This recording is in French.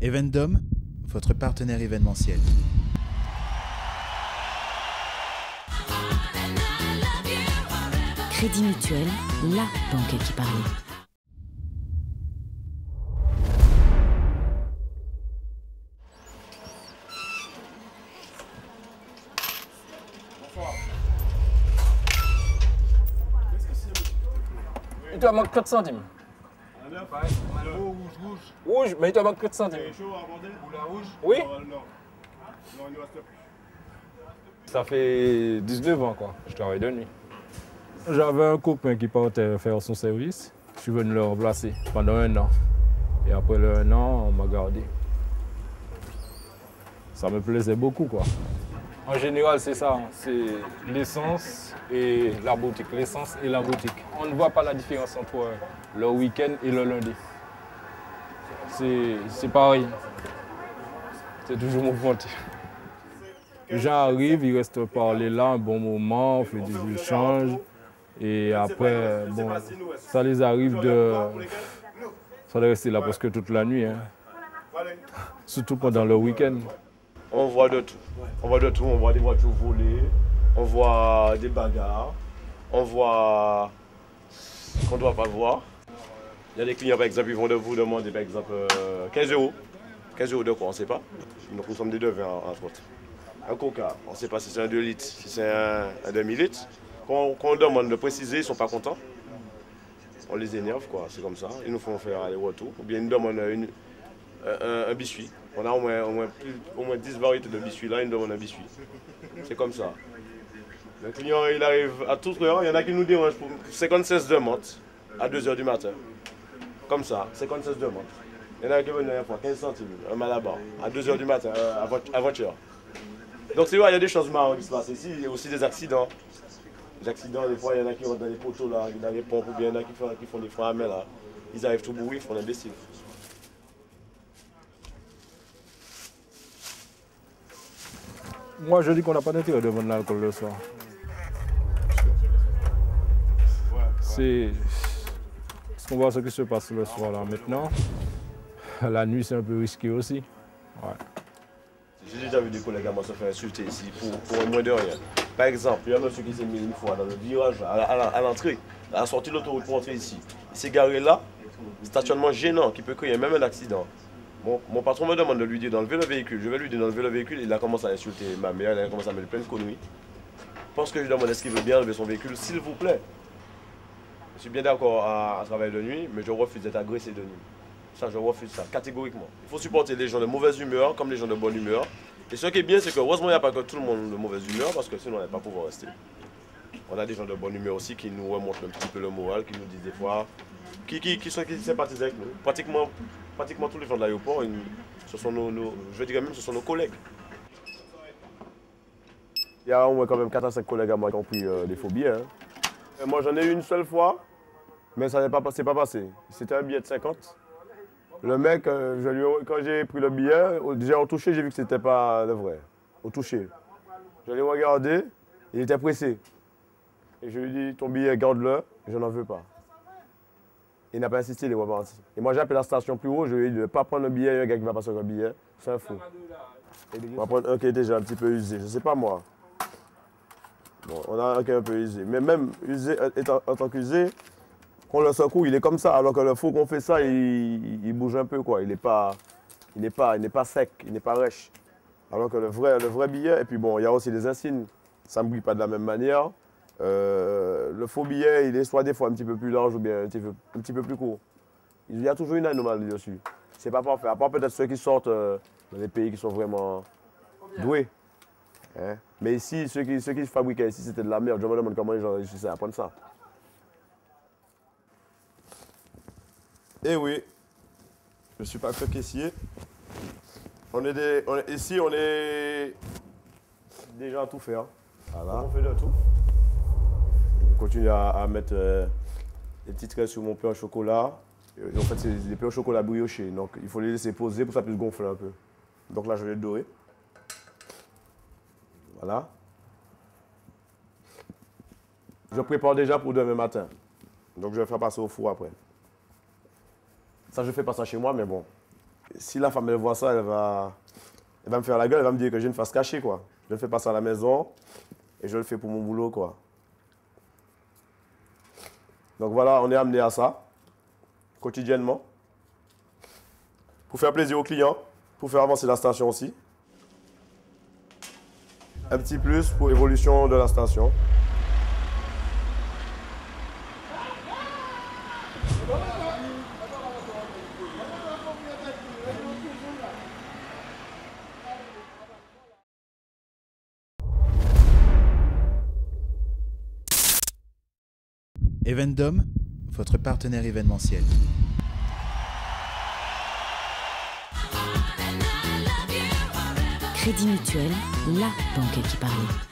Evendom, votre partenaire événementiel. Crédit Mutuel, la banque qui parle. Il te manque 4 centimes. Rouge, mais il te manque 4 centimes. C'est chaud à aborder ou la rouge? Oui. Non, il ne reste plus. Ça fait 19 ans quoi, je travaille de nuit. J'avais un copain qui partait faire son service. Je suis venu le remplacer pendant 1 an. Et après le 1 an, on m'a gardé. Ça me plaisait beaucoup quoi. En général, c'est ça, c'est l'essence et la boutique. L'essence et la boutique. On ne voit pas la différence entre le week-end et le lundi. C'est pareil. C'est toujours mouvementé. Les gens arrivent, ils restent parler là un bon moment, on fait des échanges. Et après, bon, ça les arrive de rester là presque toute la nuit. Hein. Surtout pendant le week-end. On voit de tout. On voit de tout. On voit des voitures volées, on voit des bagarres, on voit ce qu'on ne doit pas voir. Il y a des clients, par exemple, ils vont vous demander, par exemple, 15 euros. 15 euros de quoi, on ne sait pas. Donc nous sommes des devins, entre autres. Un coca, on ne sait pas si c'est un 2 litres, si c'est un demi-litre. Quand on demande de préciser, ils ne sont pas contents. On les énerve, quoi, c'est comme ça. Ils nous font faire aller retour. Ou bien ils nous demandent un biscuit. On a au moins 10 variétés de biscuits là, ils nous demandent un biscuit. C'est comme ça. Le client, il arrive à toute heure, il y en a qui nous dérangent pour 56 demandes à 2 h du matin. Comme ça, 56 demandes. Il y en a qui viennent une fois 15 centimes, un malabar, à 2 h du matin, à voiture. Donc c'est vrai, il y a des choses marrantes qui se passent ici, il y a aussi des accidents. Les accidents, des fois, il y en a qui rentrent dans les poteaux, là, dans les pompes, ou bien il y en a qui font des freins à main, là. Ils arrivent tout bourrés, ils font l'imbécile. Moi, je dis qu'on n'a pas d'intérêt de vendre l'alcool le soir. C'est ce qu'on voit ce qui se passe le soir là maintenant. La nuit, c'est un peu risqué aussi. Ouais. J'ai déjà vu des collègues à moi se faire insulter ici pour un moins de rien. Par exemple, il y a un monsieur qui s'est mis une fois dans le virage, à l'entrée, à la sortie de l'autoroute pour entrer ici. Il s'est garé là, stationnement gênant qui peut créer même un accident. Mon patron me demande de lui dire d'enlever le véhicule. Je vais lui dire d'enlever le véhicule. Il a commencé à insulter ma mère, il a commencé à mettre plein de conneries. Parce que je lui demande est-ce qu'il veut bien enlever son véhicule, s'il vous plaît. Je suis bien d'accord à travailler de nuit, mais je refuse d'être agressé de nuit. Ça, je refuse ça, catégoriquement. Il faut supporter les gens de mauvaise humeur comme les gens de bonne humeur. Et ce qui est bien, c'est que heureusement, il n'y a pas que tout le monde de mauvaise humeur, parce que sinon, on n'allait pas pouvoir rester. On a des gens de bonne humeur aussi qui nous remontent un petit peu le moral, qui nous disent des fois, qui sympathisent avec nous. Pratiquement tous les gens de l'aéroport, ce sont je dirais même, ce sont nos collègues. Il y a au moins quand même 4 à 5 collègues à moi qui ont pris des faux billets. Hein. Moi, j'en ai eu une seule fois, mais ça n'est pas passé. C'était un billet de 50. Le mec, quand j'ai pris le billet, déjà au toucher, j'ai vu que c'était pas le vrai. Au toucher. Je l'ai regardé, il était pressé. Et je lui ai dit, ton billet, garde-le, je n'en veux pas. Il n'a pas insisté, il est reparti. Et moi, j'ai appelé la station plus haut, je lui ai dit de ne pas prendre un billet, il y a un gars qui va passer un billet. C'est un fou. On va prendre un qui est déjà un petit peu usé, je ne sais pas moi. Bon, on a un qui est un peu usé. Mais même usé, en tant qu'usé, quand le secoue, il est comme ça, alors que le faux qu'on fait ça, il bouge un peu, quoi. Il n'est pas sec, il n'est pas rêche. Alors que le vrai billet, et puis bon, il y a aussi des insignes, ça ne brille pas de la même manière. Le faux billet, il est soit des fois un petit peu plus large ou bien un petit peu plus court. Il y a toujours une anomalie dessus. C'est pas parfait, à part peut-être ceux qui sortent dans des pays qui sont vraiment doués. Hein? Mais ici, ceux qui fabriquaient ici, c'était de la merde. Je me demande comment les gens réussissaient à prendre ça. Eh oui, je ne suis pas que caissier. Ici, on est des gens à tout faire. Voilà. On fait de tout. Je continue à mettre des petits traits sur mon pain au chocolat. En fait, c'est des pains au chocolat briochés. Donc, il faut les laisser poser pour que ça puisse gonfler un peu. Donc là, je vais le dorer. Voilà. Je prépare déjà pour demain matin. Donc, je vais faire passer au four après. Ça, je ne fais pas ça chez moi, mais bon. si la femme elle voit ça, elle va me faire la gueule, elle va me dire que j'ai une face cachée, quoi. Je ne fais pas ça à la maison et je le fais pour mon boulot, quoi. Donc voilà, on est amené à ça, quotidiennement, pour faire plaisir aux clients, pour faire avancer la station aussi. Un petit plus pour l'évolution de la station. Evendom, votre partenaire événementiel. Crédit Mutuel, la banque qui parle.